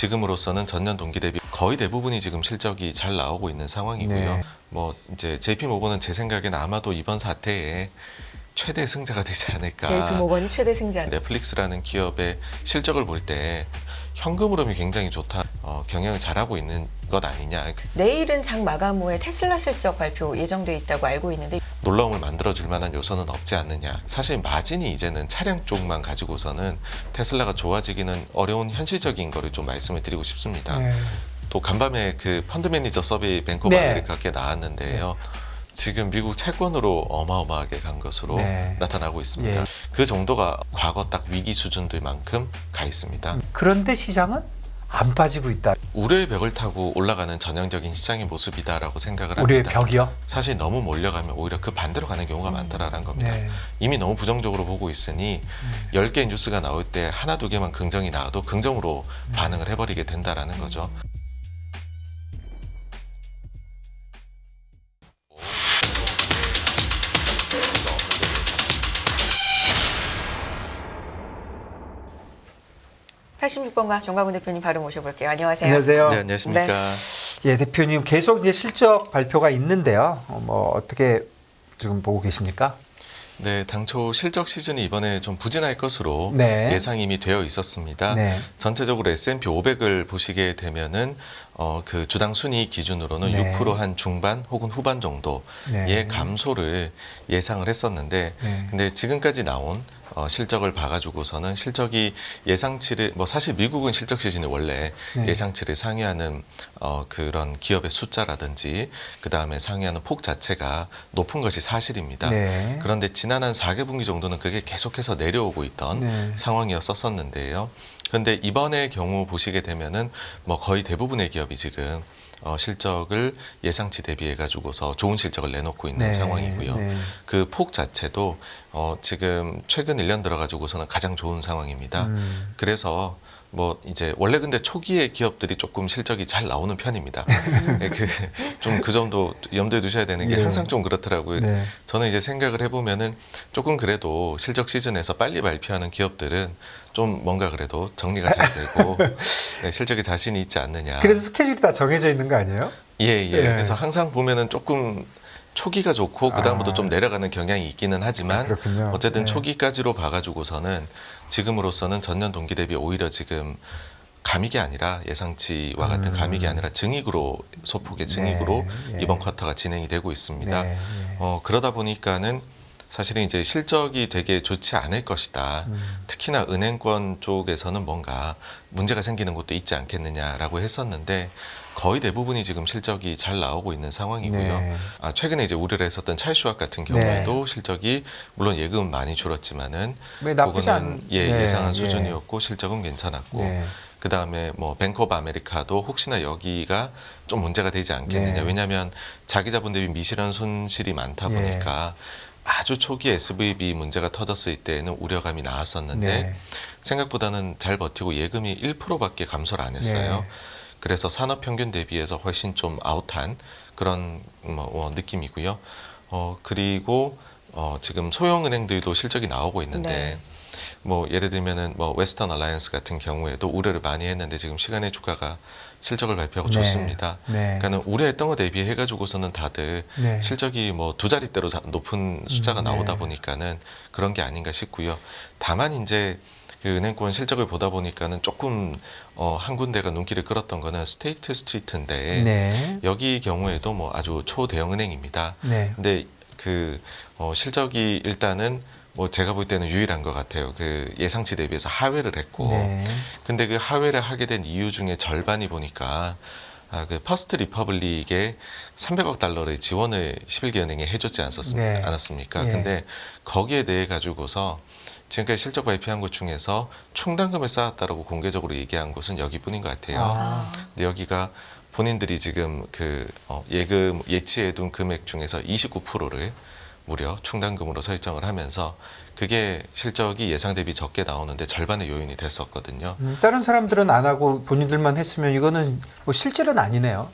지금으로서는 전년 동기 대비 거의 대부분이 지금 실적이 잘 나오고 있는 상황이고요. 네. 뭐 이제 JP모건은 제 생각에는 아마도 이번 사태에 최대 승자가 되지 않을까. JP모건이 최대 승자. 넷플릭스라는 기업의 실적을 볼 때 현금 흐름이 굉장히 좋다. 경영을 잘하고 있는 것 아니냐. 내일은 장 마감 후에 테슬라 실적 발표 예정돼 있다고 알고 있는데 놀라움을 만들어줄 만한 요소는 없지 않느냐. 사실 마진이 이제는 차량 쪽만 가지고서는 테슬라가 좋아지기는 어려운 현실적인 거를 좀 말씀을 드리고 싶습니다. 네. 또 간밤에 그 펀드 매니저 서베이 뱅크 오브 네. 아메리카께 나왔는데요. 지금 미국 채권으로 어마어마하게 간 것으로 네. 나타나고 있습니다. 예. 그 정도가 과거 딱 위기 수준들만큼 가 있습니다. 그런데 시장은 안 빠지고 있다. 우려의 벽을 타고 올라가는 전형적인 시장의 모습이다라고 생각을 우리의 합니다. 벽이요? 사실 너무 몰려가면 오히려 그 반대로 가는 경우가 많더라라는 겁니다. 네. 이미 너무 부정적으로 보고 있으니 10개의 뉴스가 나올 때 하나 두 개만 긍정이 나와도 긍정으로 반응을 해버리게 된다라는 거죠. (86번가) 정광훈 대표님 바로 모셔볼게요. 안녕하세요. 안녕하세요. 네, 안녕하십니까. 예, 대표님 계속 이제 실적 발표가 있는데요. 뭐 어떻게 지금 보고 계십니까? 네, 당초 실적 시즌이 이번에 좀 부진할 것으로 네. 예상이 이미 되어 있었습니다. 네. 전체적으로 S&P 500을 보시게 되면은 그 주당 순이익 기준으로는 네. 6%한 중반 혹은 후반 정도의 네. 감소를 예상을 했었는데, 네. 근데 지금까지 나온 실적을 봐가지고서는 실적이 예상치를 사실 미국은 실적 시즌이 원래 네. 예상치를 상회하는 그런 기업의 숫자라든지 그 다음에 상회하는 폭 자체가 높은 것이 사실입니다. 네. 그런데 지난 한 4개분기 정도는 그게 계속해서 내려오고 있던 네. 상황이었었는데요. 그런데 이번의 경우 보시게 되면은 거의 대부분의 기업이 지금 실적을 예상치 대비해 가지고서 좋은 실적을 내놓고 있는 네. 상황이고요. 네. 그 폭 자체도 지금 최근 1년 들어 가지고서는 가장 좋은 상황입니다. 그래서 이제 원래 근데 초기에 기업들이 조금 실적이 잘 나오는 편입니다. 그 정도 염두에 두셔야 되는 게 예. 항상 좀 그렇더라고요. 네. 저는 이제 생각을 해보면은 조금 그래도 실적 시즌에서 빨리 발표하는 기업들은 좀 뭔가 그래도 정리가 잘 되고 네, 실적에 자신이 있지 않느냐. 그래서 스케줄이 다 정해져 있는 거 아니에요? 예. 예. 그래서 항상 보면은 조금 초기가 좋고 그다음부터 좀 내려가는 경향이 있기는 하지만 그렇군요. 어쨌든 예. 초기까지로 봐가지고서는 지금으로서는 전년 동기 대비 오히려 지금 감익이 아니라 예상치와 같은 감익이 아니라 증익으로 소폭의 증익으로 네, 예. 이번 쿼터가 진행이 되고 있습니다. 네, 그러다 보니까는 사실은 이제 실적이 되게 좋지 않을 것이다. 특히나 은행권 쪽에서는 뭔가 문제가 생기는 것도 있지 않겠느냐라고 했었는데 거의 대부분이 지금 실적이 잘 나오고 있는 상황이고요. 네. 최근에 이제 우려를 했었던 찰슈학 같은 경우에도 실적이 물론 예금은 많이 줄었지만은 왜 나쁘지 그거는 않- 예, 네, 예상한 예. 수준이었고 실적은 괜찮았고 네. 그 다음에 뱅크 오브 아메리카도 혹시나 여기가 좀 문제가 되지 않겠느냐. 네. 왜냐하면 자기 자본 대비 미실현 손실이 많다 예. 보니까 아주 초기 SVB 문제가 터졌을 때에는 우려감이 나왔었는데 네. 생각보다는 잘 버티고 예금이 1%밖에 감소를 안 했어요. 네. 그래서 산업 평균 대비해서 훨씬 좀 아웃한 그런 느낌이고요. 그리고 지금 소형 은행들도 실적이 나오고 있는데 예를 들면은 웨스턴 얼라이언스 같은 경우에도 우려를 많이 했는데 지금 시간의 주가가 실적을 발표하고 네. 좋습니다. 네. 그러니까는 우려했던 거 대비해 가지고서는 다들 네. 실적이 두 자릿대로 높은 숫자가 나오다 네. 보니까는 그런 게 아닌가 싶고요. 다만 이제 그 은행권 실적을 보다 보니까는 조금 한 군데가 눈길을 끌었던 거는 스테이트 스트리트인데 네. 여기 경우에도 아주 초대형 은행입니다. 네. 근데 실적이 일단은 제가 볼 때는 유일한 것 같아요. 그 예상치 대비해서 하회를 했고, 네. 근데 그 하회를 하게 된 이유 중에 절반이 보니까 그 퍼스트 리퍼블릭에 300억 달러의 지원을 11개 은행에 해줬지 네. 않았습니까? 예. 근데 거기에 대해 가지고서 지금까지 실적 발표한 것 중에서 충당금을 쌓았다라고 공개적으로 얘기한 곳은 여기뿐인 것 같아요. 근데 여기가 본인들이 지금 예금 예치해둔 금액 중에서 29%를 무려 충당금으로 설정을 하면서 그게 실적이 예상 대비 적게 나오는데 절반의 요인이 됐었거든요. 다른 사람들은 안 하고 본인들만 했으면 이거는 실질은 아니네요.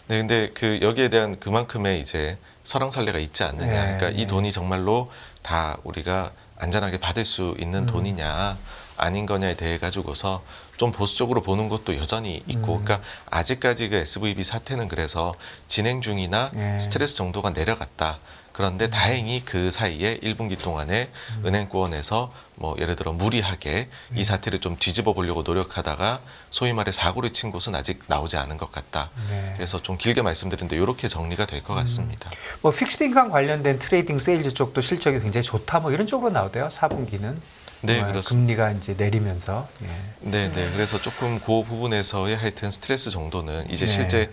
네, 근데 여기에 대한 그만큼의 이제 설왕설래가 있지 않느냐. 네, 그러니까 네. 이 돈이 정말로 다 우리가 안전하게 받을 수 있는 돈이냐 아닌 거냐에 대해 가지고서 좀 보수적으로 보는 것도 여전히 있고, 그러니까 아직까지 그 SVB 사태는 그래서 진행 중이나 예. 스트레스 정도가 내려갔다. 그런데 다행히 그 사이에 1분기 동안에 은행권에서 뭐 예를 들어 무리하게 이 사태를 좀 뒤집어 보려고 노력하다가 소위 말해 사고를 친 곳은 아직 나오지 않은 것 같다. 네. 그래서 좀 길게 말씀드렸는데 이렇게 정리가 될 것 같습니다. 뭐 픽스드인감 관련된 트레이딩 세일즈 쪽도 실적이 굉장히 좋다 뭐 이런 쪽으로 나오대요. 4분기는. 네, 그렇습니다. 금리가 이제 내리면서. 예. 네, 네. 그래서 조금 그 부분에서의 하여튼 스트레스 정도는 이제 네. 실제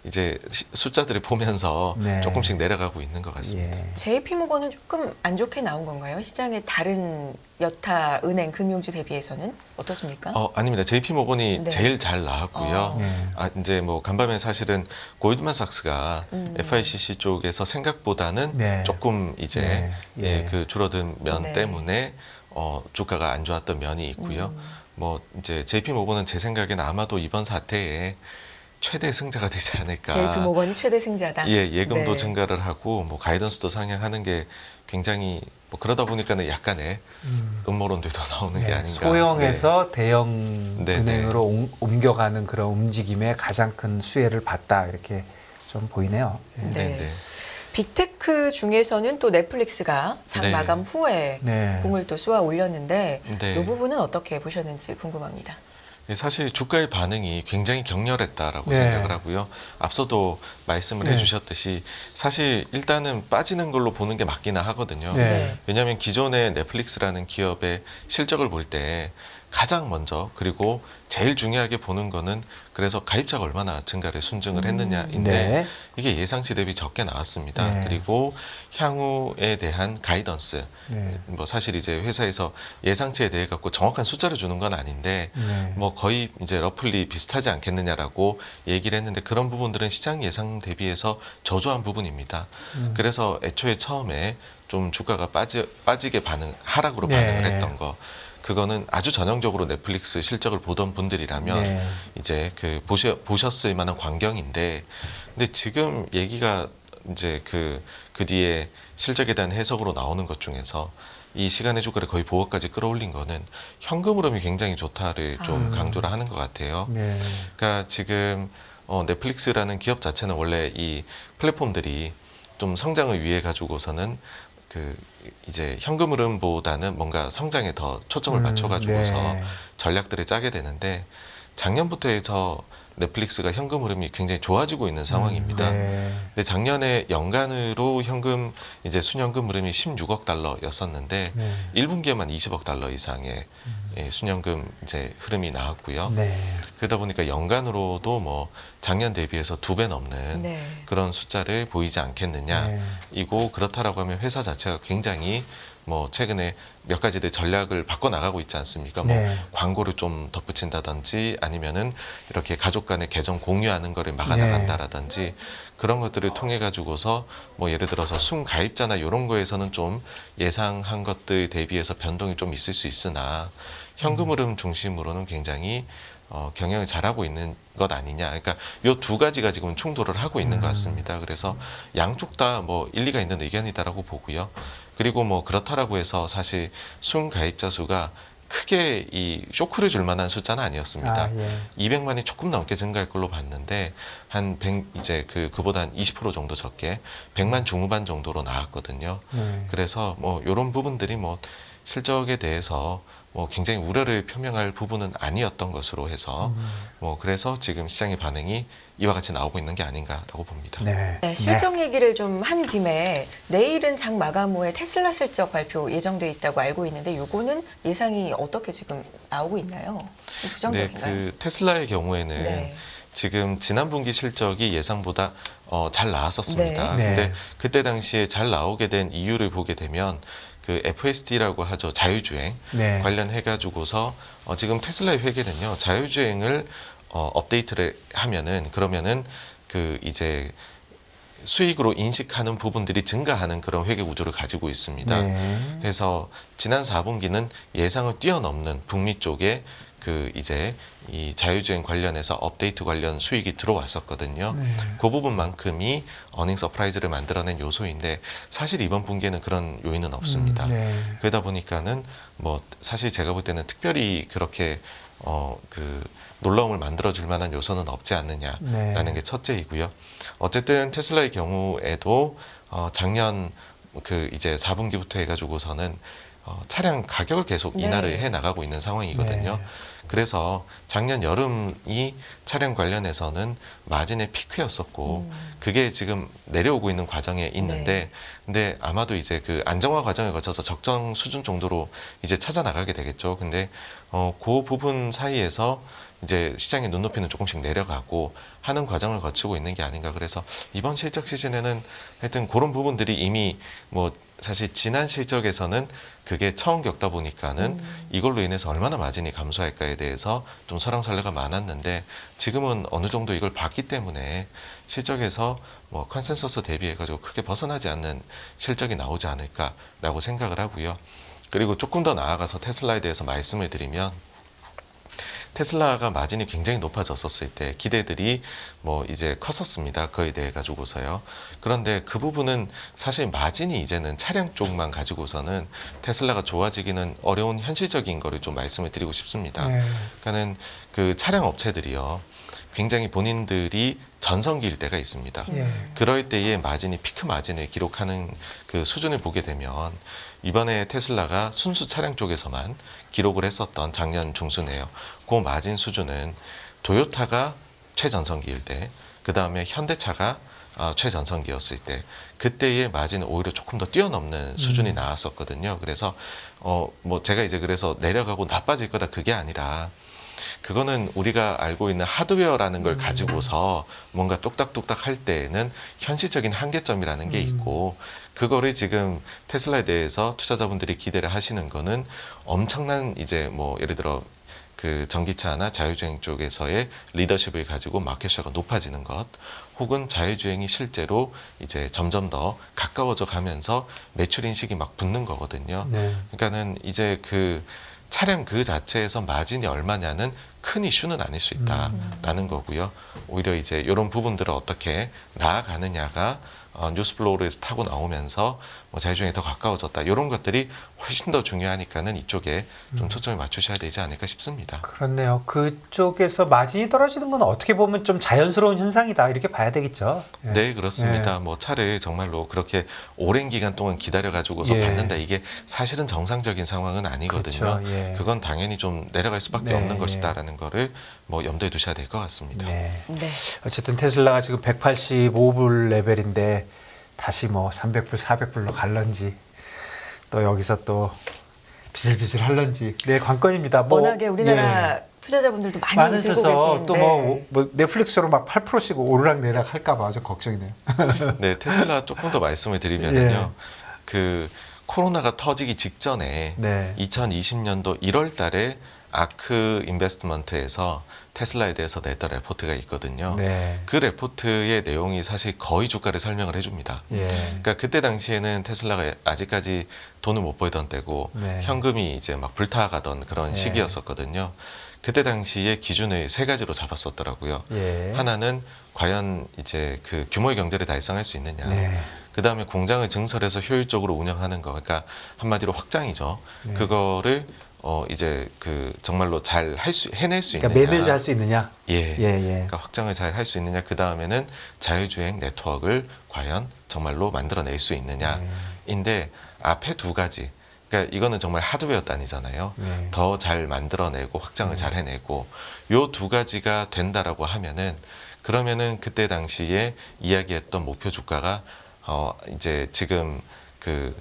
이제 숫자들을 보면서 네. 조금씩 내려가고 있는 것 같습니다. 예. JP모건은 조금 안 좋게 나온 건가요? 시장의 다른 여타 은행 금융주 대비해서는 어떻습니까? 아닙니다. JP모건이 네. 제일 잘 나왔고요. 네. 이제 뭐 간밤에 사실은 골드만삭스가 FICC 쪽에서 생각보다는 네. 조금 이제 네. 예. 그 줄어든 면 네. 때문에 주가가 안 좋았던 면이 있고요. 뭐 이제 JP모건은 제 생각에는 아마도 이번 사태에 최대 승자가 되지 않을까. JP모건이 최대 승자다. 예, 예금도 네. 증가를 하고 뭐 가이던스도 상향하는 게 굉장히 뭐 그러다 보니까는 약간의 음모론들도 나오는 게 네. 아닌가. 소형에서 대형 네, 은행으로 옮겨가는 그런 움직임에 가장 큰 수혜를 봤다 이렇게 좀 보이네요. 예. 네, 네. 네. 빅테크 중에서는 또 넷플릭스가 장 네. 마감 후에 네. 공을 또 쏘아 올렸는데 네. 이 부분은 어떻게 보셨는지 궁금합니다. 사실 주가의 반응이 굉장히 격렬했다라고 네. 생각을 하고요. 앞서도 말씀을 네. 해주셨듯이 사실 일단은 빠지는 걸로 보는 게 맞기는 하거든요. 네. 왜냐하면 기존의 넷플릭스라는 기업의 실적을 볼 때 가장 먼저 그리고 제일 중요하게 보는 거는 그래서 가입자가 얼마나 증가를 순증을 했느냐인데 네. 이게 예상치 대비 적게 나왔습니다. 네. 그리고 향후에 대한 가이던스 네. 뭐 사실 이제 회사에서 예상치에 대해 갖고 정확한 숫자를 주는 건 아닌데 네. 뭐 거의 이제 러플리 비슷하지 않겠느냐라고 얘기를 했는데 그런 부분들은 시장 예상 대비해서 저조한 부분입니다. 그래서 애초에 처음에 좀 주가가 빠지게 하락으로 네. 반응을 했던 거. 그거는 아주 전형적으로 넷플릭스 실적을 보던 분들이라면 네. 이제 그 보셨을 만한 광경인데, 근데 지금 얘기가 이제 그 뒤에 실적에 대한 해석으로 나오는 것 중에서 이 시간의 주가를 거의 보호까지 끌어올린 거는 현금 흐름이 굉장히 좋다를 좀 강조를 하는 것 같아요. 네. 그러니까 지금 넷플릭스라는 기업 자체는 원래 이 플랫폼들이 좀 성장을 위해 가지고서는 그 이제 현금 흐름보다는 뭔가 성장에 더 초점을 맞춰가지고서 네. 전략들을 짜게 되는데 작년부터 해서 넷플릭스가 현금 흐름이 굉장히 좋아지고 있는 상황입니다. 네. 근데 작년에 연간으로 현금 이제 순현금 흐름이 16억 달러였었는데 네. 1분기에만 20억 달러 이상의 순현금 이제 흐름이 나왔고요. 네. 그러다 보니까 연간으로도 뭐 작년 대비해서 2배 넘는 네. 그런 숫자를 보이지 않겠느냐. 네. 이고 그렇다라고 하면 회사 자체가 굉장히 뭐 최근에 몇 가지들 전략을 바꿔 나가고 있지 않습니까? 뭐 네. 광고를 좀 덧붙인다든지 아니면은 이렇게 가족 간의 계정 공유하는 거를 막아 네. 나간다라든지 그런 것들을 통해 가지고서 뭐 예를 들어서 순 가입자나 이런 거에서는 좀 예상한 것들 대비해서 변동이 좀 있을 수 있으나 현금 흐름 중심으로는 굉장히 경영을 잘하고 있는 것 아니냐. 그러니까 요 두 가지가 지금 충돌을 하고 있는 것 같습니다. 그래서 양쪽 다 뭐 일리가 있는 의견이다라고 보고요. 그리고 뭐 그렇다라고 해서 사실 순 가입자 수가 크게 이 쇼크를 줄 만한 숫자는 아니었습니다. 아, 예. 200만이 조금 넘게 증가할 걸로 봤는데 한 100, 이제 그보다 한 20% 정도 적게 100만 중후반 정도로 나왔거든요. 네. 그래서 뭐 이런 부분들이 뭐 실적에 대해서 뭐 굉장히 우려를 표명할 부분은 아니었던 것으로 해서 뭐 그래서 지금 시장의 반응이 이와 같이 나오고 있는 게 아닌가라고 봅니다. 네. 네, 실적 얘기를 좀 한 김에 내일은 장 마감 후에 테슬라 실적 발표 예정돼 있다고 알고 있는데 요거는 예상이 어떻게 지금 나오고 있나요? 좀 네, 부정적인가요? 그 테슬라의 경우에는 네. 지금 지난 분기 실적이 예상보다 잘 나왔었습니다. 네. 네. 근데 그때 당시에 잘 나오게 된 이유를 보게 되면 그 FSD라고 하죠. 자율주행 네. 관련해 가지고서 지금 테슬라의 회계는요. 자율주행을 업데이트를 하면은 그러면은 그 이제 수익으로 인식하는 부분들이 증가하는 그런 회계 구조를 가지고 있습니다. 네. 그래서 지난 4분기는 예상을 뛰어넘는 북미 쪽에 그 이제 이 자율주행 관련해서 업데이트 관련 수익이 들어왔었거든요. 네. 그 부분만큼이 어닝 서프라이즈를 만들어낸 요소인데 사실 이번 분기에는 그런 요인은 없습니다. 네. 그러다 보니까는 뭐 사실 제가 볼 때는 특별히 그렇게 그 놀라움을 만들어줄 만한 요소는 없지 않느냐라는 네. 게 첫째이고요. 어쨌든 테슬라의 경우에도 작년 그 이제 4분기부터 해가지고서는 차량 가격을 계속 네. 인하를 해 나가고 있는 상황이거든요. 네. 그래서 작년 여름이 차량 관련해서는 마진의 피크였었고 그게 지금 내려오고 있는 과정에 있는데 근데 아마도 이제 그 안정화 과정을 거쳐서 적정 수준 정도로 이제 찾아 나가게 되겠죠. 근데 그 부분 사이에서 이제 시장의 눈높이는 조금씩 내려가고 하는 과정을 거치고 있는 게 아닌가. 그래서 이번 실적 시즌에는 하여튼 그런 부분들이 이미 뭐 사실 지난 실적에서는 그게 처음 겪다 보니까는 이걸로 인해서 얼마나 마진이 감소할까에 대해서 좀 설왕설래가 많았는데 지금은 어느 정도 이걸 봤기 때문에 실적에서 뭐 컨센서스 대비해가지고 크게 벗어나지 않는 실적이 나오지 않을까라고 생각을 하고요. 그리고 조금 더 나아가서 테슬라에 대해서 말씀을 드리면 테슬라가 마진이 굉장히 높아졌었을 때 기대들이 뭐 이제 컸었습니다. 그에 대해 가지고서요. 그런데 그 부분은 사실 마진이 이제는 차량 쪽만 가지고서는 테슬라가 좋아지기는 어려운 현실적인 거를 좀 말씀을 드리고 싶습니다. 네. 그러니까는 그 차량 업체들이요. 굉장히 본인들이 전성기일 때가 있습니다. 예. 그럴 때의 마진이 피크 마진을 기록하는 그 수준을 보게 되면 이번에 테슬라가 순수 차량 쪽에서만 기록을 했었던 작년 중순에요. 그 마진 수준은 도요타가 최전성기일 때, 그 다음에 현대차가 최전성기였을 때, 그때의 마진은 오히려 조금 더 뛰어넘는 수준이 나왔었거든요. 그래서 뭐 제가 이제 그래서 내려가고 나빠질 거다 그게 아니라 그거는 우리가 알고 있는 하드웨어라는 걸 가지고서 뭔가 뚝딱뚝딱 할 때에는 현실적인 한계점이라는 게 있고 그거를 지금 테슬라에 대해서 투자자분들이 기대를 하시는 거는 엄청난 이제 뭐 예를 들어 그 전기차나 자율주행 쪽에서의 리더십을 가지고 마켓쉐어가 높아지는 것 혹은 자율주행이 실제로 이제 점점 더 가까워져 가면서 매출 인식이 막 붙는 거거든요. 네. 그러니까는 이제 그 차량 그 자체에서 마진이 얼마냐는 큰 이슈는 아닐 수 있다라는 거고요. 오히려 이제 이런 부분들을 어떻게 나아가느냐가 뉴스플로우를 타고 나오면서 뭐 자율주행에 더 가까워졌다. 이런 것들이 훨씬 더 중요하니까는 이쪽에 좀 초점을 맞추셔야 되지 않을까 싶습니다. 그렇네요. 그쪽에서 마진이 떨어지는 건 어떻게 보면 좀 자연스러운 현상이다 이렇게 봐야 되겠죠. 예. 네, 그렇습니다. 예. 뭐 차를 정말로 그렇게 오랜 기간 동안 기다려 가지고서 예. 받는다. 이게 사실은 정상적인 상황은 아니거든요. 그렇죠. 예. 그건 당연히 좀 내려갈 수밖에 네, 없는 예. 것이다라는 거를 뭐 염두에 두셔야 될 것 같습니다. 네. 네. 어쨌든 테슬라가 지금 185불 레벨인데 다시 뭐 300불, 400불로 갈런지 또 여기서 또 비슬비슬 할런지 네 관건입니다. 뭐, 워낙에 우리나라 예. 투자자분들도 많이 들고 많으셔서 계시는데 또 뭐 넷플릭스로 막 8%씩 오르락내리락 할까봐 좀 걱정이네요. 네, 테슬라 조금 더 말씀을 드리면은요. 예. 그 코로나가 터지기 직전에 네. 2020년도 1월 달에 아크 인베스트먼트에서 테슬라에 대해서 냈던 레포트가 있거든요. 네. 그 레포트의 내용이 사실 거의 주가를 설명을 해줍니다. 예. 그러니까 그때 당시에는 테슬라가 아직까지 돈을 못 벌던 때고 네. 현금이 이제 막 불타가던 그런 네. 시기였었거든요. 그때 당시에 기준을 세 가지로 잡았었더라고요. 예. 하나는 과연 이제 그 규모의 경제를 달성할 수 있느냐. 네. 그 다음에 공장을 증설해서 효율적으로 운영하는 거, 그러니까 한마디로 확장이죠. 네. 그거를 이제 그 정말로 잘 해낼 수 그러니까 있느냐. 매니지 할 수 있느냐? 예. 예, 예. 그러니까 확장을 잘 할 수 있느냐. 그 다음에는 자율주행 네트워크를 과연 정말로 만들어낼 수 있느냐인데 앞에 두 가지. 그러니까 이거는 정말 하드웨어 단위잖아요. 네. 더 잘 만들어내고 확장을 잘 해내고 요 두 가지가 된다라고 하면은 그러면은 그때 당시에 이야기했던 목표 주가가 이제 지금 그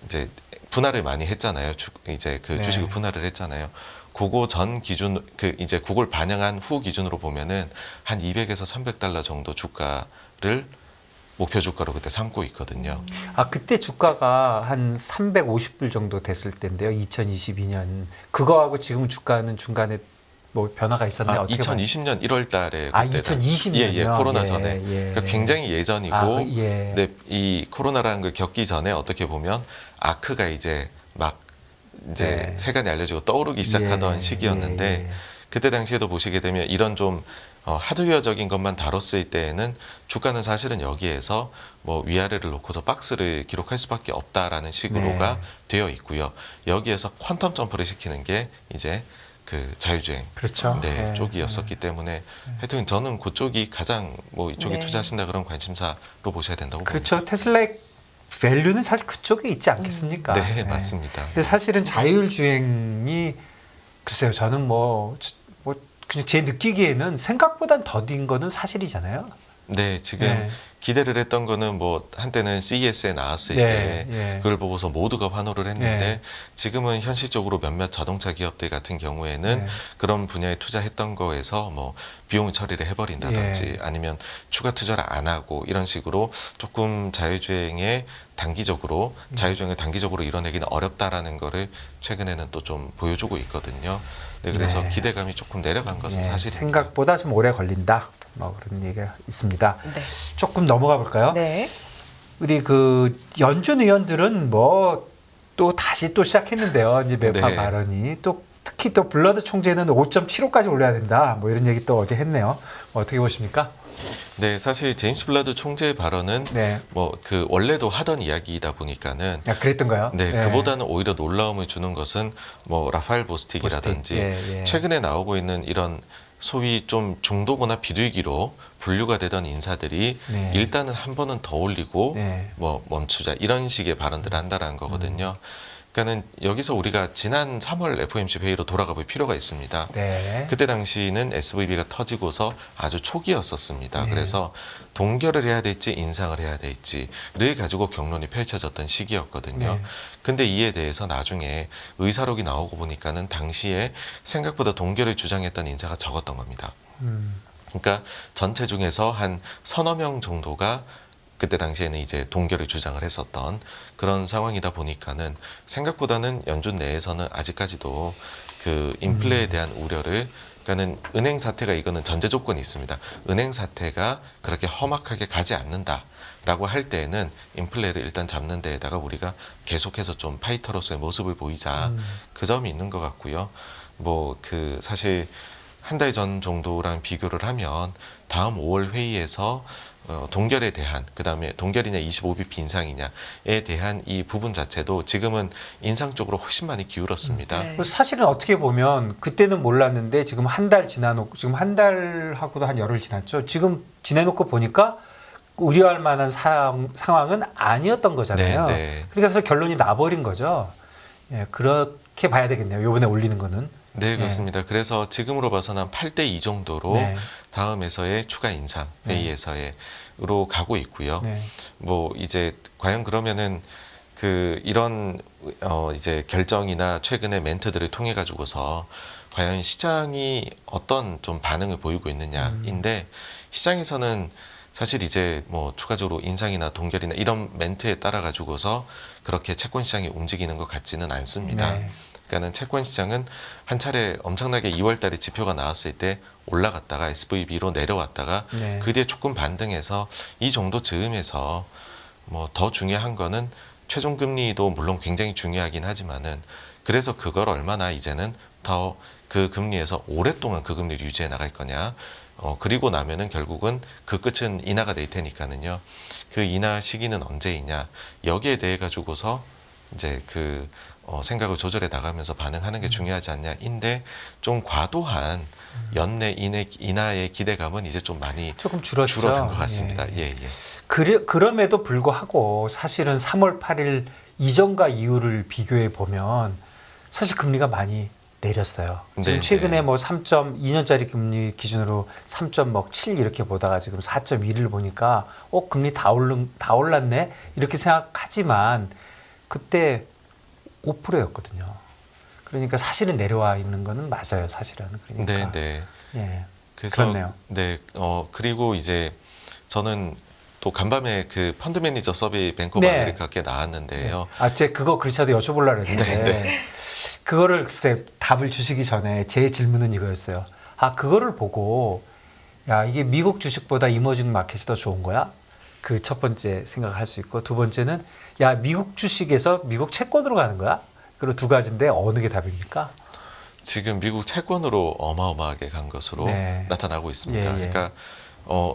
이제 분할을 많이 했잖아요. 이제 그 네. 주식을 분할을 했잖아요. 그거 전 기준 그 이제 그걸 반영한 후 기준으로 보면은 한 200에서 300달러 정도 주가를 목표 주가로 그때 삼고 있거든요. 아 그때 주가가 한 350불 정도 됐을 때인데요. 2022년 그거하고 지금 주가는 중간에 뭐 변화가 있었나요? 어떻게 2020년 1월 달에 아, 그때 2020년 이요? 예, 코로나 예, 전에. 예. 그러니까 굉장히 예전이고 예. 근데 이 코로나라는 걸 겪기 전에 어떻게 보면 아크가 이제 막 이제 네. 세간이 알려지고 떠오르기 시작하던 예, 시기였는데 예. 그때 당시에도 보시게 되면 이런 좀 하드웨어적인 것만 다뤘을 때에는 주가는 사실은 여기에서 뭐 위아래를 놓고서 박스를 기록할 수밖에 없다라는 식으로가 네. 되어 있고요. 여기에서 퀀텀 점프를 시키는 게 이제 그 자유주행 그렇죠. 네, 네. 쪽이었었기 때문에 하여튼 저는 그쪽이 가장 뭐 이쪽에 네. 투자하신다 그런 관심사로 보셔야 된다고 그렇죠. 봅니다. 테슬라의 밸류는 사실 그쪽에 있지 않겠습니까? 네, 맞습니다. 근데 사실은 자율주행이 글쎄요. 저는 뭐 그냥 제 느끼기에는 생각보단 더딘 거는 사실이잖아요. 네, 지금 네. 기대를 했던 거는 뭐 한때는 CES에 나왔을 네, 때 예. 그걸 보고서 모두가 환호를 했는데 네. 지금은 현실적으로 몇몇 자동차 기업들 같은 경우에는 네. 그런 분야에 투자했던 거에서 뭐 비용 처리를 해버린다든지 예. 아니면 추가 투자를 안 하고 이런 식으로 조금 자율주행을 단기적으로 이뤄내기는 어렵다라는 거를 최근에는 또 좀 보여주고 있거든요. 네, 그래서 네. 기대감이 조금 내려간 것은 예, 사실입니다. 생각보다 좀 오래 걸린다. 뭐 그런 얘기가 있습니다. 네. 조금 넘어가 볼까요? 네. 우리 그 연준 의원들은 뭐 또 다시 또 시작했는데요. 이제 매파 네. 발언이 또 특히 또 블러드 총재는 5.75까지 올려야 된다. 뭐 이런 얘기 또 어제 했네요. 어떻게 보십니까? 네, 사실 제임스 블라드 총재의 발언은 네. 뭐 그 원래도 하던 이야기이다 보니까는 야, 그랬던가요? 네, 그보다는 오히려 놀라움을 주는 것은 뭐 라파엘 보스틱이라든지 보스틱, 예. 최근에 나오고 있는 이런 소위 좀 중도거나 비둘기로 분류가 되던 인사들이 네. 일단은 한 번은 더 올리고 네. 뭐 멈추자 이런 식의 발언들을 한다라는 거거든요. 그러니까는 여기서 우리가 지난 3월 FOMC 회의로 돌아가 볼 필요가 있습니다. 네. 그때 당시는 SVB가 터지고서 아주 초기였었습니다. 네. 그래서 동결을 해야 될지 인상을 해야 될지를 가지고 경론이 펼쳐졌던 시기였거든요. 네. 근데 이에 대해서 나중에 의사록이 나오고 보니까는 당시에 생각보다 동결을 주장했던 인사가 적었던 겁니다. 그러니까 전체 중에서 한 서너 명 정도가 그때 당시에는 이제 동결을 주장을 했었던 그런 상황이다 보니까는 생각보다는 연준 내에서는 아직까지도 그 인플레에 대한 우려를 그러니까는 은행 사태가 이거는 전제 조건이 있습니다. 은행 사태가 그렇게 험악하게 가지 않는다라고 할 때에는 인플레를 일단 잡는 데에다가 우리가 계속해서 좀 파이터로서의 모습을 보이자 그 점이 있는 것 같고요. 뭐 그 사실 한 달 전 정도랑 비교를 하면 다음 5월 회의에서 동결에 대한 그다음에 동결이냐 25bp 인상이냐에 대한 이 부분 자체도 지금은 인상적으로 훨씬 많이 기울었습니다. 네. 사실은 어떻게 보면 그때는 몰랐는데 지금 한 달 지나놓고 지금 한 달하고도 한 열흘 지났죠. 지금 지내놓고 보니까 우려할 만한 상황은 아니었던 거잖아요. 네, 네. 그래서 결론이 나버린 거죠. 예, 그렇게 봐야 되겠네요. 이번에 올리는 거는. 네, 그렇습니다. 그래서 지금으로 봐서는 한 8대2 정도로 네. 다음에서의 추가 인상 회의에서의로 가고 있고요. 네. 뭐 이제 과연 그러면은 그 이런 이제 결정이나 최근의 멘트들을 통해 가지고서 과연 시장이 어떤 좀 반응을 보이고 있느냐인데 시장에서는 사실 이제 뭐 추가적으로 인상이나 동결이나 이런 멘트에 따라 가지고서 그렇게 채권 시장이 움직이는 것 같지는 않습니다. 네. 그러니까는 채권 시장은 한 차례 엄청나게 2월 달에 지표가 나왔을 때 올라갔다가 SVB로 내려왔다가 네. 그 뒤에 조금 반등해서 이 정도 즈음에서 뭐 더 중요한 거는 최종 금리도 물론 굉장히 중요하긴 하지만은 그래서 그걸 얼마나 이제는 더 그 금리에서 오랫동안 그 금리를 유지해 나갈 거냐. 그리고 나면은 결국은 그 끝은 인하가 될 테니까는요. 그 인하 시기는 언제이냐. 여기에 대해 가지고서 이제 그 생각을 조절해 나가면서 반응하는 게 중요하지 않냐인데 좀 과도한 연내 인하의 기대감은 이제 좀 많이 조금 줄었죠. 줄어든 것 같습니다. 예. 예, 예. 그럼에도 불구하고 사실은 3월 8일 이전과 이후를 비교해 보면 사실 금리가 많이 내렸어요. 지금 네, 최근에 네. 뭐 3.2년짜리 금리 기준으로 3.7 이렇게 보다가 지금 4.1을 보니까 금리 다 올랐네 이렇게 생각하지만 그때 5%였거든요. 그러니까 사실은 내려와 있는 거는 맞아요. 사실은. 그러니까. 네, 네. 예. 그래서 그렇네요. 네, 그리고 이제 저는 또 간밤에 그 펀드 매니저 서베이 뱅크 오브 네. 아메리카께 나왔는데요. 제 그거 그리차도 여쭤보려고 했는데 네, 그거를 글쎄 답을 주시기 전에 제 질문은 이거였어요. 그거를 보고 야 이게 미국 주식보다 이머징 마켓이 더 좋은 거야? 그 첫 번째 생각을 할 수 있고 두 번째는 야 미국 주식에서 미국 채권으로 가는 거야? 그리고 두 가지인데 어느 게 답입니까? 지금 미국 채권으로 어마어마하게 간 것으로 네. 나타나고 있습니다. 예, 예. 그러니까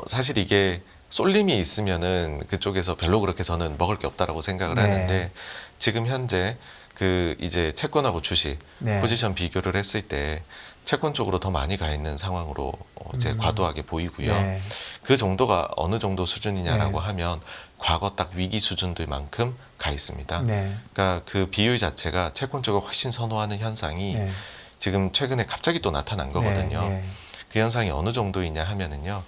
사실 이게 쏠림이 있으면은 그쪽에서 별로 그렇게 저는 먹을 게 없다라고 생각을 네. 하는데 지금 현재 그 이제 채권하고 주식 네. 포지션 비교를 했을 때 채권 쪽으로 더 많이 가 있는 상황으로 이제 과도하게 보이고요. 네. 그 정도가 어느 정도 수준이냐라고 네. 하면 과거 딱 위기 수준들만큼 가 있습니다. 네. 그러니까 그 비율 자체가 채권 쪽을 훨씬 선호하는 현상이 네. 지금 최근에 갑자기 또 나타난 거거든요. 네. 그 현상이 어느 정도이냐 하면은요.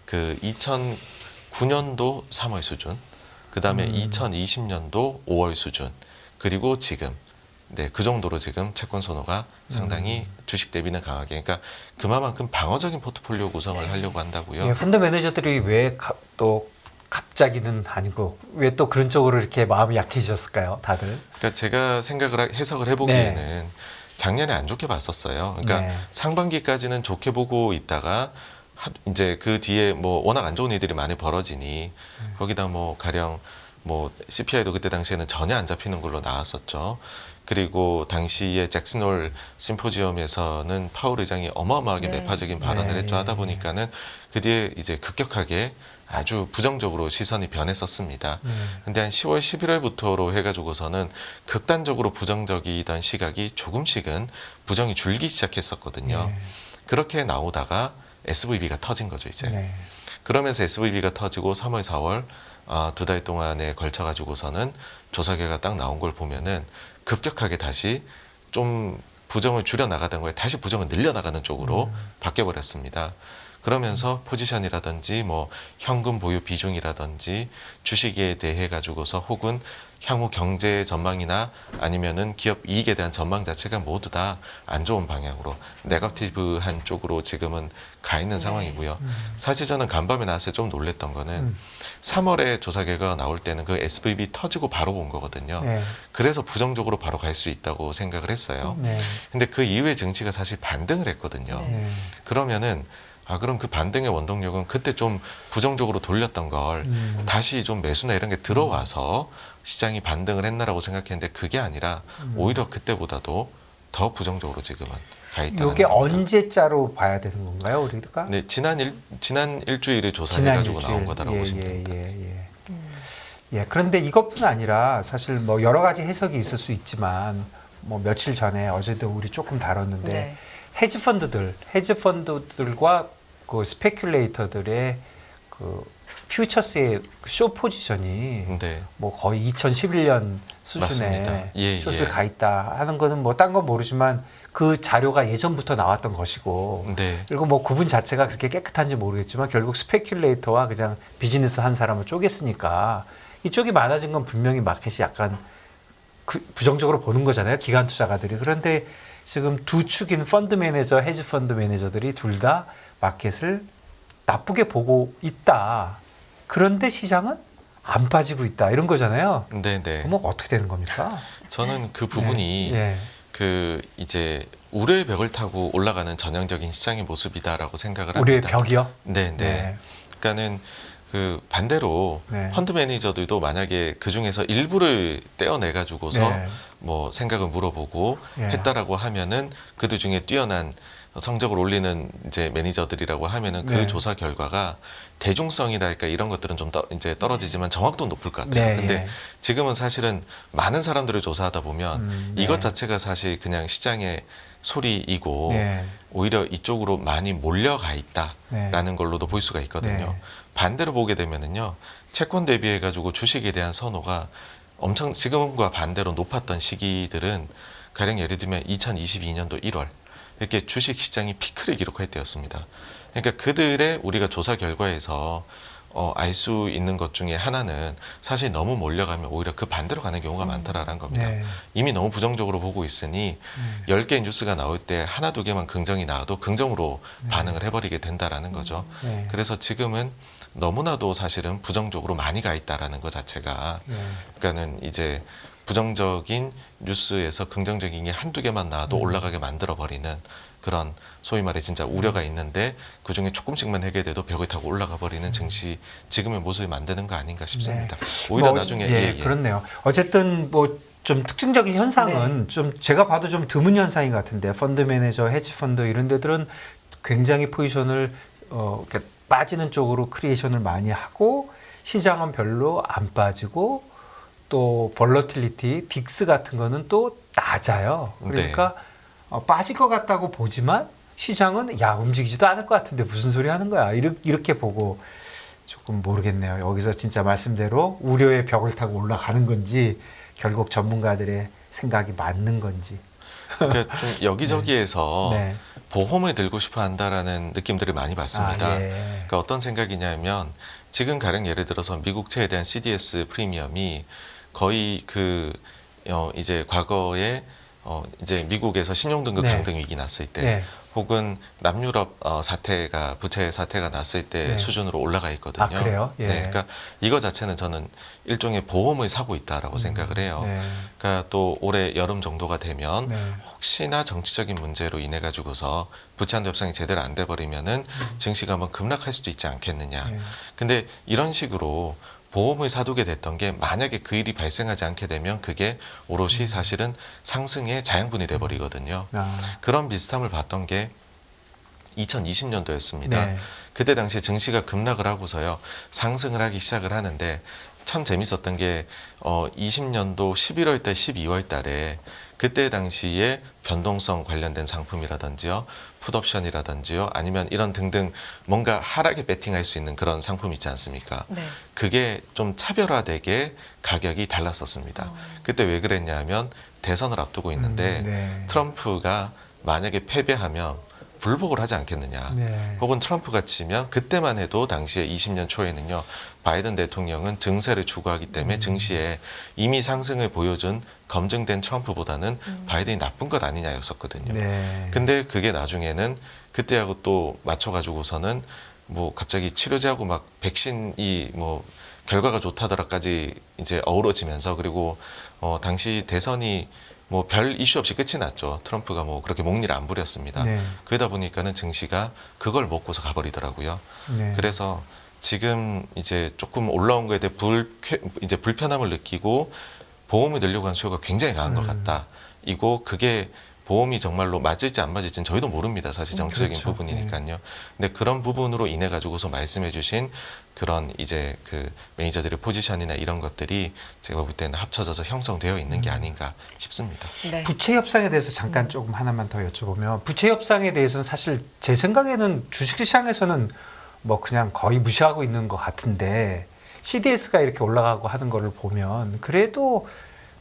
그 2009년도 3월 수준, 그 다음에 2020년도 5월 수준, 그리고 지금 네, 그 정도로 지금 채권 선호가 상당히 주식 대비는 강하게, 그러니까 그만큼 방어적인 포트폴리오 구성을 하려고 한다고요. 예, 펀드 매니저들이 왜 또 갑자기는 아니고 왜 또 그런 쪽으로 이렇게 마음이 약해지셨을까요, 다들? 그러니까 제가 해석을 해보기에는 작년에 안 좋게 봤었어요. 그러니까 네. 상반기까지는 좋게 보고 있다가 이제 그 뒤에 뭐 워낙 안 좋은 일들이 많이 벌어지니 거기다 뭐 가령 뭐 CPI도 그때 당시에는 전혀 안 잡히는 걸로 나왔었죠. 그리고 당시에 잭슨홀 심포지엄에서는 파월 의장이 어마어마하게 네. 매파적인 발언을 네. 했죠. 하다 보니까는 그 뒤에 이제 급격하게 아주 부정적으로 시선이 변했었습니다. 근데 한 10월, 11월부터로 해가지고서는 극단적으로 부정적이던 시각이 조금씩은 부정이 줄기 시작했었거든요. 네. 그렇게 나오다가 SVB가 터진 거죠, 이제. 네. 그러면서 SVB가 터지고 3월, 4월 두 달 동안에 걸쳐가지고서는 조사 결과 딱 나온 걸 보면은 급격하게 다시 좀 부정을 줄여 나가던 거에 다시 부정을 늘려 나가는 쪽으로 바뀌어 버렸습니다. 그러면서 포지션이라든지 뭐 현금 보유 비중이라든지 주식에 대해 가지고서 혹은 향후 경제 전망이나 아니면은 기업 이익에 대한 전망 자체가 모두 다 안 좋은 방향으로 네거티브한 쪽으로 지금은 가 있는 상황이고요. 사실 저는 간밤에 나왔을 때 좀 놀랬던 거는 3월에 조사 결과가 나올 때는 그 SVB 터지고 바로 본 거거든요. 네. 그래서 부정적으로 바로 갈 수 있다고 생각을 했어요. 네. 근데 그 이후에 증시가 사실 반등을 했거든요. 네. 그러면은 그럼 그 반등의 원동력은 그때 좀 부정적으로 돌렸던 걸 다시 좀 매수나 이런 게 들어와서 시장이 반등을 했나라고 생각했는데 그게 아니라 오히려 그때보다도 더 부정적으로 지금은 가 있다는 이게 겁니다. 언제자로 봐야 되는 건가요, 우리가? 네, 지난 일주일에 조사해가지고 일주일. 나온 거다라고 예, 보시면 예, 됩니다. 예, 예. 예, 그런데 이것뿐 아니라 사실 뭐 여러 가지 해석이 있을 수 있지만 뭐 며칠 전에 어제도 우리 조금 다뤘는데 네. 헤지펀드들과 그 스페큘레이터들의 그 퓨처스의 쇼 포지션이 네. 뭐 거의 2011년 수준의 맞습니다. 예, 숏을 예. 가 있다 하는 거는 뭐 딴 건 모르지만 그 자료가 예전부터 나왔던 것이고 네. 그리고 뭐 구분 자체가 그렇게 깨끗한지 모르겠지만 결국 스페큘레이터와 그냥 비즈니스 한 사람을 쪼갰으니까 이쪽이 많아진 건 분명히 마켓이 약간 부정적으로 보는 거잖아요. 기관 투자가들이. 그런데 지금 두 축인 펀드 매니저, 헤지 펀드 매니저들이 둘 다 마켓을 나쁘게 보고 있다. 그런데 시장은 안 빠지고 있다. 이런 거잖아요. 네, 네. 그럼 어떻게 되는 겁니까? 저는 그 부분이 네. 그 이제 우려의 벽을 타고 올라가는 전형적인 시장의 모습이다라고 생각을 우리의 합니다. 벽이요? 네, 네. 그러니까는 그 반대로 네. 펀드 매니저들도 만약에 그 중에서 일부를 떼어내 가지고서 네. 뭐 생각을 물어보고 예. 했다라고 하면은 그들 중에 뛰어난 성적을 올리는 이제 매니저들이라고 하면은 그 네. 조사 결과가 대중성이랄까 이런 것들은 좀 이제 떨어지지만 정확도는 높을 것 같아요. 네, 근데 예. 지금은 사실은 많은 사람들을 조사하다 보면 네. 이것 자체가 사실 그냥 시장의 소리이고 네. 오히려 이쪽으로 많이 몰려가 있다라는 네. 걸로도 볼 수가 있거든요. 네. 반대로 보게 되면은요, 채권 대비해 가지고 주식에 대한 선호가 엄청 지금과 반대로 높았던 시기들은 가령 예를 들면 2022년도 1월 이렇게 주식 시장이 피크를 기록할 때였습니다. 그러니까 그들의 우리가 조사 결과에서 알 수 있는 것 중에 하나는 사실 너무 몰려가면 오히려 그 반대로 가는 경우가 많다라는 겁니다. 네. 이미 너무 부정적으로 보고 있으니 10개 뉴스가 나올 때 하나 두 개만 긍정이 나와도 긍정으로 반응을 해버리게 된다라는 거죠. 네. 그래서 지금은 너무나도 사실은 부정적으로 많이 가 있다라는 것 자체가 네. 그러니까는 이제 부정적인 뉴스에서 긍정적인 게 한두 개만 나와도 올라가게 만들어 버리는 그런 소위 말해 진짜 우려가 있는데 그중에 조금씩만 해결돼도 벽을 타고 올라가 버리는 증시 지금의 모습을 만드는 거 아닌가 싶습니다. 오히려 뭐, 나중에 예, 그렇네요. 어쨌든 뭐 좀 특징적인 현상은 좀 제가 봐도 좀 드문 현상인 것 같은데 펀드 매니저, 헤지 펀드 이런 데들은 굉장히 포지션을 이렇게 빠지는 쪽으로 크리에이션을 많이 하고 시장은 별로 안 빠지고 또 볼러틸리티, 빅스 같은 거는 또 낮아요. 그러니까 빠질 것 같다고 보지만 시장은 야 움직이지도 않을 것 같은데 무슨 소리 하는 거야. 이렇게 보고 조금 모르겠네요. 여기서 진짜 말씀대로 우려의 벽을 타고 올라가는 건지 결국 전문가들의 생각이 맞는 건지. 그러니까 좀 여기저기에서 네. 보험을 들고 싶어 한다라는 느낌들을 많이 받습니다. 아, 예. 그러니까 어떤 생각이냐면 지금 가령 예를 들어서 미국채에 대한 CDS 프리미엄이 거의 이제 과거에 이제 미국에서 신용등급 네. 강등 위기 났을 때 네. 혹은 남유럽 부채 사태가 났을 때 네. 수준으로 올라가 있거든요. 아, 그래요? 예. 네, 그러니까 이거 자체는 저는 일종의 보험을 사고 있다라고 생각을 해요. 네. 그러니까 또 올해 여름 정도가 되면 네. 혹시나 정치적인 문제로 인해 가지고서 부채 한도 협상이 제대로 안 돼 버리면은 증시가 한번 급락할 수도 있지 않겠느냐. 네. 근데 이런 식으로 보험을 사두게 됐던 게 만약에 그 일이 발생하지 않게 되면 그게 오롯이 사실은 상승의 자양분이 돼 버리거든요. 아, 그런 비슷함을 봤던 게 2020년도였습니다. 네. 그때 당시에 증시가 급락을 하고서요 상승을 하기 시작을 하는데 참 재밌었던 게 20년도 11월 달, 12월 달에 그때 당시에 변동성 관련된 상품이라든지요, 풋옵션이라든지요, 아니면 이런 등등 뭔가 하락에 베팅할 수 있는 그런 상품 있지 않습니까? 네. 그게 좀 차별화되게 가격이 달랐었습니다. 그때 왜 그랬냐면 대선을 앞두고 있는데 네. 트럼프가 만약에 패배하면 불복을 하지 않겠느냐. 네. 혹은 트럼프가 치면 그때만 해도 당시에 20년 초에는요. 바이든 대통령은 증세를 추구하기 때문에 증시에 이미 상승을 보여준 검증된 트럼프보다는 바이든이 나쁜 것 아니냐였었거든요. 네. 근데 그게 나중에는 그때하고 또 맞춰가지고서는 뭐 갑자기 치료제하고 막 백신이 뭐 결과가 좋다더라까지 이제 어우러지면서 그리고 당시 대선이 뭐 별 이슈 없이 끝이 났죠. 트럼프가 뭐 그렇게 목리를 안 부렸습니다. 네. 그러다 보니까는 증시가 그걸 먹고서 가버리더라고요. 네. 그래서 지금 이제 조금 올라온 거에 대해 이제 불편함을 느끼고 보험을 들려고 한 수요가 굉장히 강한 것 같다. 이고 그게 보험이 정말로 맞을지 안 맞을지는 저희도 모릅니다. 사실 정치적인 그렇죠. 부분이니까요. 근데 그런 부분으로 인해 가지고서 말씀해주신 그런 이제 그 매니저들의 포지션이나 이런 것들이 제가 볼 때는 합쳐져서 형성되어 있는 게 아닌가 싶습니다. 네. 부채 협상에 대해서 잠깐 조금 하나만 더 여쭤보면 부채 협상에 대해서는 사실 제 생각에는 주식시장에서는 뭐 그냥 거의 무시하고 있는 것 같은데 CDS가 이렇게 올라가고 하는 거를 보면 그래도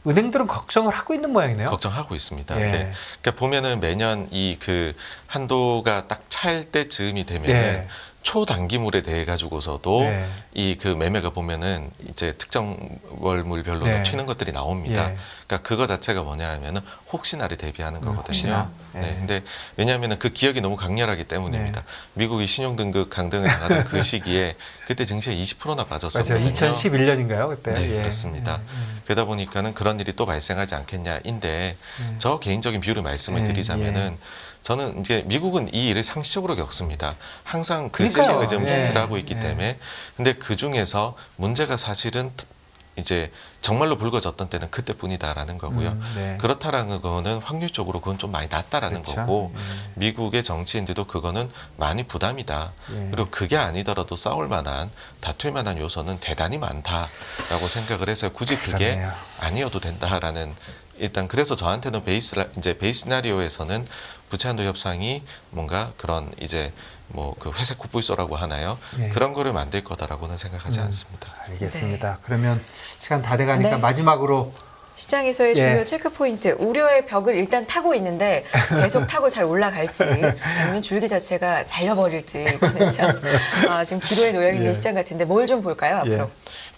은행들은 걱정을 하고 있는 모양이네요. 걱정하고 있습니다. 예. 네. 그러니까 보면은 매년 이 그 한도가 딱 찰 때 즈음이 되면은 네. 초단기물에 대해 가지고서도 네. 이 그 매매가 보면은 이제 특정 월물별로 네. 튀는 것들이 나옵니다. 예. 그러니까 그거 자체가 뭐냐 하면은 혹시나를 대비하는 거거든요. 혹시나. 네. 예. 근데 왜냐하면은 그 기억이 너무 강렬하기 때문입니다. 미국이 신용등급 강등을 당하던 그 시기에 그때 증시가 20%나 맞아요. 빠졌었거든요. 2011년인가요 그때? 네, 예. 그렇습니다. 그러다 보니까는 그런 일이 또 발생하지 않겠냐인데 저 개인적인 비유를 말씀을 예, 드리자면은 저는 이제 미국은 이 일을 상시적으로 겪습니다. 항상 그 그러니까요. 시즌을 예, 히트를 하고 있기 예. 때문에 근데 그 중에서 문제가 사실은 이제 정말로 불거졌던 때는 그때뿐이다라는 거고요. 네. 그렇다라는 거는 확률적으로 그건 좀 많이 낮다라는 그렇죠. 거고 예. 미국의 정치인들도 그거는 많이 부담이다. 예. 그리고 그게 아니더라도 싸울 만한 다툴 만한 요소는 대단히 많다라고 생각을 해서 굳이 그게 그러네요. 아니어도 된다라는 일단 그래서 저한테는 베이스 시나리오에서는 부채 한도 협상이 뭔가 그런 이제 뭐 그 회색 코뿔소라고 하나요? 네. 그런 거를 만들 거다라고는 생각하지 않습니다. 알겠습니다. 그러면 시간 다 돼가니까 네. 마지막으로 시장에서의 예. 주요 체크 포인트, 우려의 벽을 일단 타고 있는데 계속 타고 잘 올라갈지 아니면 줄기 자체가 잘려버릴지 이거는 참 지금 기로에 놓여 있는 예. 시장 같은데 뭘 좀 볼까요 앞으로?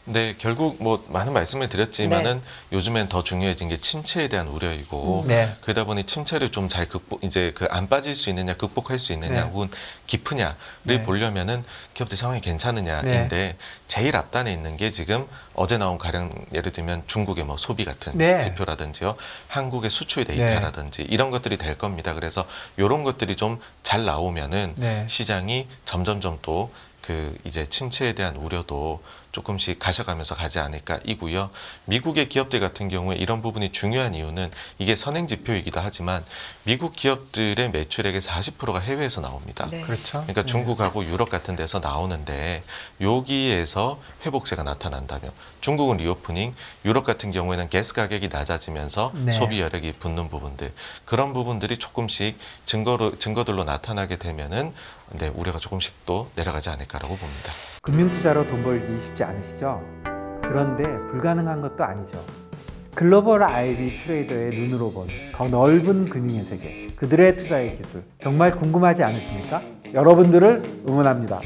네, 결국 뭐 많은 말씀을 드렸지만은 요즘엔 더 중요해진 게 침체에 대한 우려이고 네. 그러다 보니 침체를 좀 잘 이제 그 안 빠질 수 있느냐, 극복할 수 있느냐, 네. 혹은 깊으냐를 네. 보려면은 기업들 상황이 괜찮느냐인데 제일 앞단에 있는 게 지금 어제 나온 가령 예를 들면 중국의 뭐 소비 같은 네. 지표라든지요, 한국의 수출 데이터라든지 이런 것들이 될 겁니다. 그래서 이런 것들이 좀 잘 나오면은 네. 시장이 점점점 또 그 이제 침체에 대한 우려도 조금씩 가셔가면서 가지 않을까 이고요. 미국의 기업들 같은 경우에 이런 부분이 중요한 이유는 이게 선행 지표이기도 하지만 미국 기업들의 매출액의 40%가 해외에서 나옵니다. 네. 그렇죠. 그러니까 중국하고 유럽 같은 데서 나오는데 여기에서 회복세가 나타난다면 중국은 리오프닝, 유럽 같은 경우에는 가스 가격이 낮아지면서 네. 소비 여력이 붙는 부분들 그런 부분들이 조금씩 증거들로 나타나게 되면은 네, 우려가 조금씩 또 내려가지 않을까라고 봅니다. 금융투자로 돈 벌기 쉽지 않으시죠? 그런데 불가능한 것도 아니죠. 글로벌 IB 트레이더의 눈으로 본 더 넓은 금융의 세계, 그들의 투자의 기술 정말 궁금하지 않으십니까? 여러분들을 응원합니다.